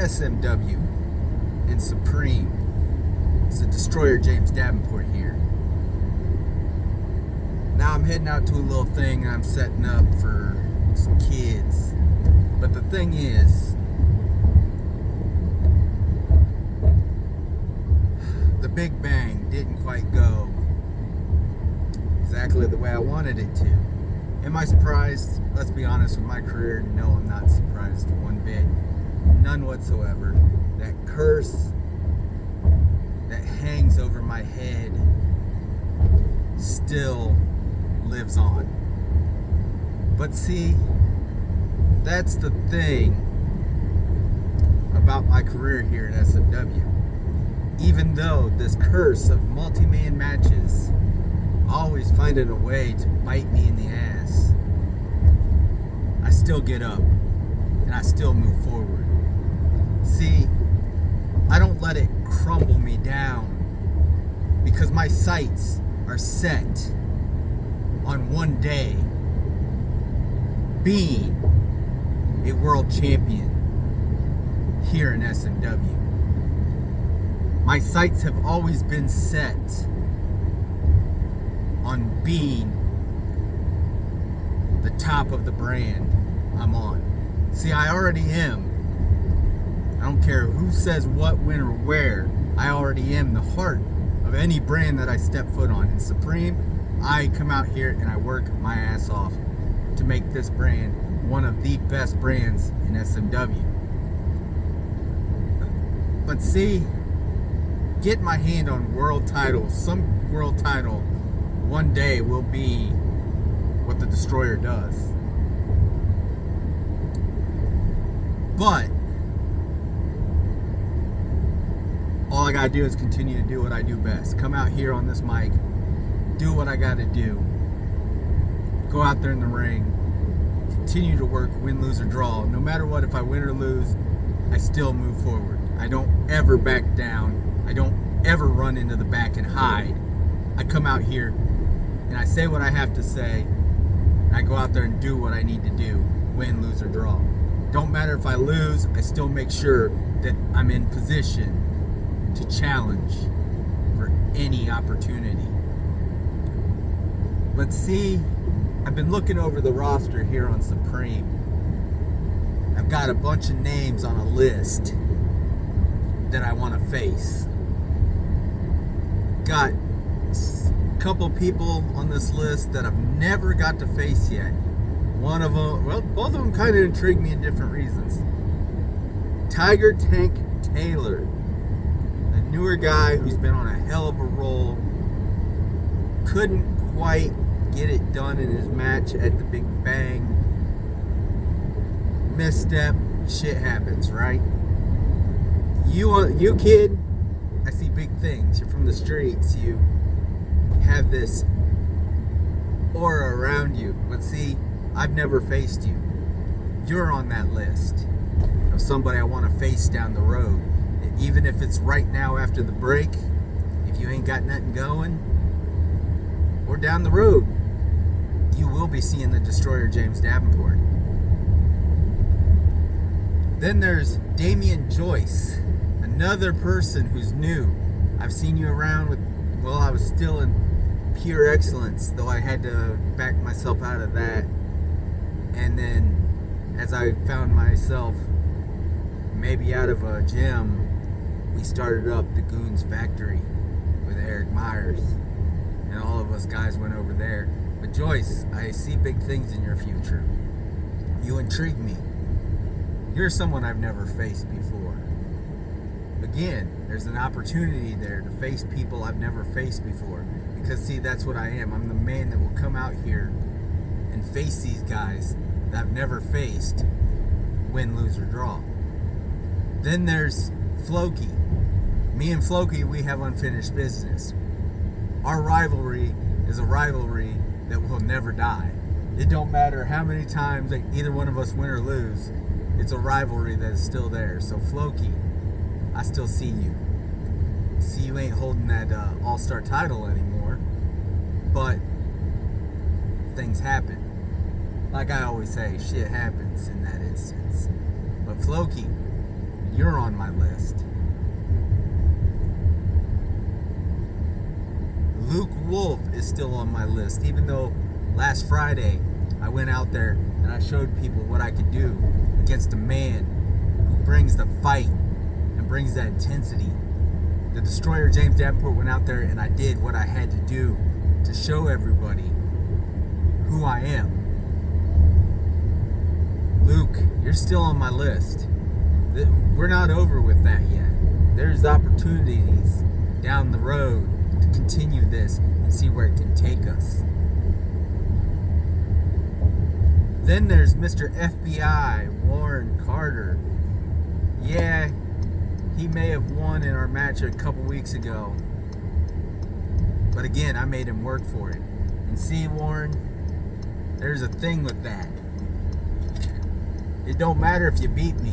SMW and Supreme. It's the Destroyer James Davenport here. Now I'm heading out to a little thing I'm setting up for some kids. But the thing is, the Big Bang didn't quite go exactly the way I wanted it to. Am I surprised? Let's be honest with my career. No, I'm not surprised one bit. None whatsoever. That curse that hangs over my head still lives on. But see, that's the thing about my career here at SMW. Even though this curse of multi-man matches always finding a way to bite me in the ass, I still get up and I still move forward. See, I don't let it crumble me down because my sights are set on one day being a world champion here in SMW. My sights have always been set on being the top of the brand I'm on. See, I already am. I don't care who says what, when, or where. I already am the heart of any brand that I step foot on. In Supreme, I come out here and I work my ass off to make this brand one of the best brands in SMW. But see, get my hand on world titles. Some world title one day will be what the Destroyer does. But all I gotta do is continue to do what I do best. Come out here on this mic, do what I gotta do, go out there in the ring, continue to work, win, lose, or draw. No matter what, if I win or lose, I still move forward. I don't ever back down. I don't ever run into the back and hide. I come out here and I say what I have to say, and I go out there and do what I need to do, win, lose, or draw. Don't matter if I lose, I still make sure that I'm in position to challenge for any opportunity. But see, I've been looking over the roster here on Supreme. I've got a bunch of names on a list that I want to face. Got a couple people on this list that I've never got to face yet. One of them, well, both of them kind of intrigue me in different reasons. Tiger Tank Taylor, a newer guy who's been on a hell of a roll, couldn't quite get it done in his match at the Big Bang. Misstep, shit happens, right? You kid, I see big things. You're from the streets. You have this aura around you. But see, I've never faced you. You're on that list of somebody I want to face down the road. Even if it's right now after the break, if you ain't got nothing going, or down the road, you will be seeing the Destroyer James Davenport. Then there's Damian Joyce, another person who's new. I've seen you around with, well, I was still in Pure Excellence, though I had to back myself out of that. And then as I found myself maybe out of a gym, we started up the Goons Factory with Eric Myers. And all of us guys went over there. But Joyce, I see big things in your future. You intrigue me. You're someone I've never faced before. Again, there's an opportunity there to face people I've never faced before. Because see, that's what I am. I'm the man that will come out here and face these guys that I've never faced, win, lose, or draw. Then there's Floki. Me and Floki, we have unfinished business. Our rivalry is a rivalry that will never die. It don't matter how many times like either one of us win or lose, it's a rivalry that is still there. So Floki, I still see you. See, you ain't holding that all-star title anymore, but things happen. Like I always say, shit happens in that instance. But Floki, you're on my list. Luke Wolf is still on my list, even though last Friday I went out there and I showed people what I could do against a man who brings the fight and brings that intensity. The Destroyer James Davenport went out there and I did what I had to do to show everybody who I am. Luke, you're still on my list. We're not over with that yet. There's opportunities down the road to continue this and see where it can take us. Then there's Mr. FBI, Warren Carter. Yeah, he may have won in our match a couple weeks ago. But again, I made him work for it. And see, Warren, there's a thing with that. It don't matter if you beat me.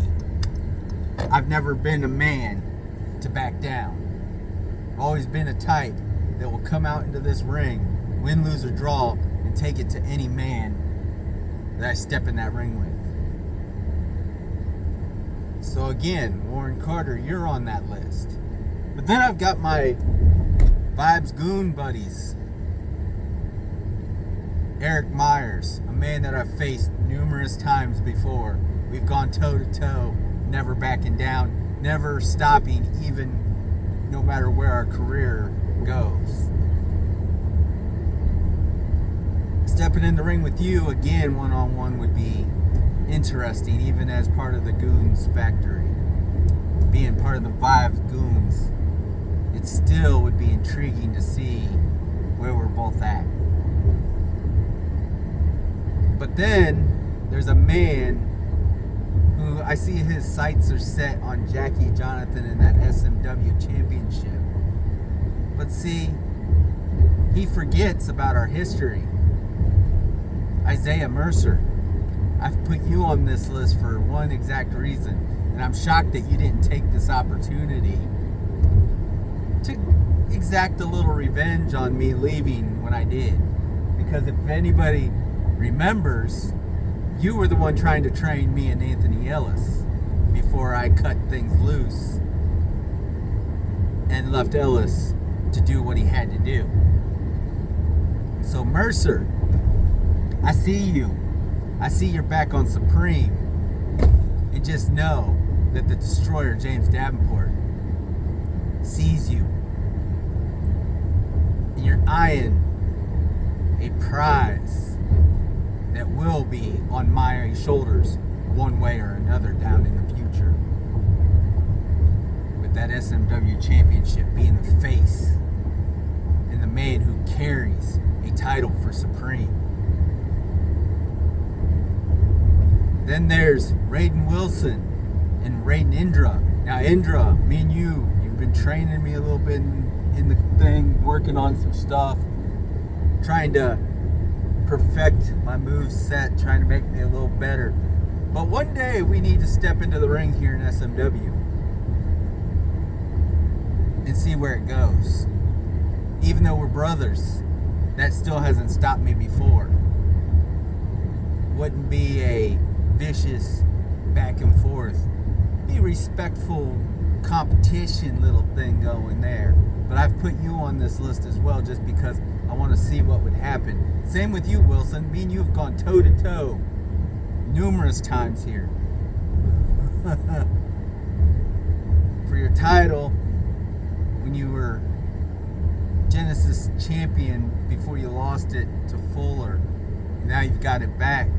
I've never been a man to back down. I've always been a type that will come out into this ring, win, lose, or draw, and take it to any man that I step in that ring with. So again, Warren Carter, you're on that list. But then I've got my Vibes Goon buddies. Eric Myers, a man that I've faced numerous times before. We've gone toe to toe, never backing down, never stopping, even no matter where our career goes. Stepping in the ring with you again one-on-one would be interesting, even as part of the Goons factory. Being part of the Vibes Goons, it still would be intriguing to see where we're both at. But then there's a man who I see his sights are set on Jackie Jonathan in that SMW championship. But see, he forgets about our history. Isaiah Mercer. I've put you on this list for one exact reason, and I'm shocked that you didn't take this opportunity to exact a little revenge on me leaving when I did. Because if anybody remembers, you were the one trying to train me and Anthony Ellis before I cut things loose and left Ellis to do what he had to do. So Mercer, I see you. I see you're back on Supreme. And just know that the Destroyer James Davenport sees you. And you're eyeing a prize that will be on my shoulders one way or another down in the future. With that SMW championship being the face and the man who carries a title for Supreme. Then there's Raiden Wilson and Raiden Indra. Now Indra, me and you've been training me a little bit in the thing, working on some stuff, trying to perfect my move set, trying to make me a little better. But one day we need to step into the ring here in SMW and see where it goes. Even though we're brothers, that still hasn't stopped me before. Wouldn't be a vicious back and forth, be respectful competition little thing going there. But I've put you on this list as well just because I want to see what would happen. Same with you, Wilson. Me and you have gone toe to toe numerous times here. For your title, when you were Genesis champion before you lost it to Fuller. Now you've got it back.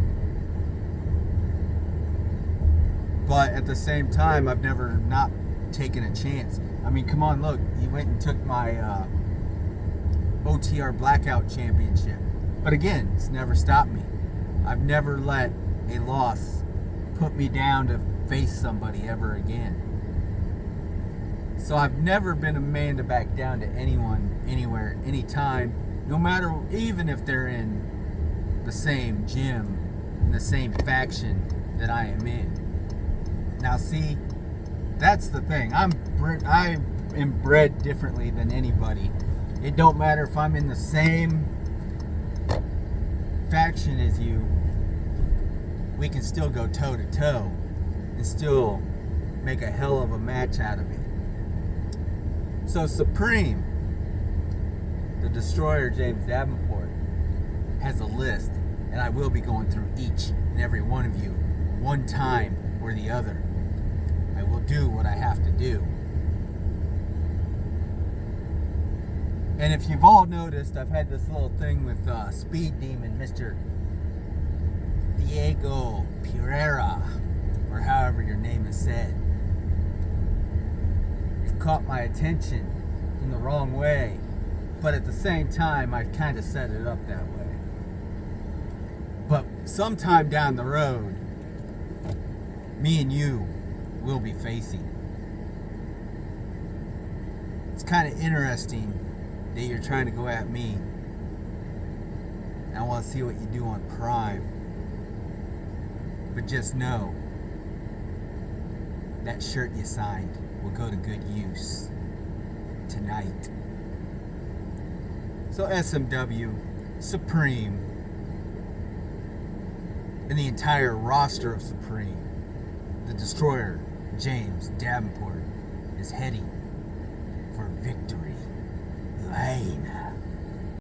But at the same time, I've never not taken a chance. I mean, come on, look. You went and took my OTR Blackout Championship. But again, it's never stopped me. I've never let a loss put me down to face somebody ever again. So I've never been a man to back down to anyone, anywhere, anytime, no matter, even if they're in the same gym, in the same faction that I am in. Now see, that's the thing. I am bred differently than anybody. It don't matter if I'm in the same faction as you, we can still go toe to toe and still make a hell of a match out of it. So Supreme, the Destroyer James Davenport, has a list, and I will be going through each and every one of you one time or the other. I will do what I have to do. And if you've all noticed, I've had this little thing with Speed Demon, Mr. Diego Pereira, or however your name is said. You've caught my attention in the wrong way, but at the same time, I kind of set it up that way. But sometime down the road, me and you will be facing. It's kind of interesting that you're trying to go at me. I want to see what you do on Prime. But just know, that shirt you signed will go to good use tonight. So SMW, Supreme, and the entire roster of Supreme, the Destroyer, James Davenport, is heading for Victory Lane.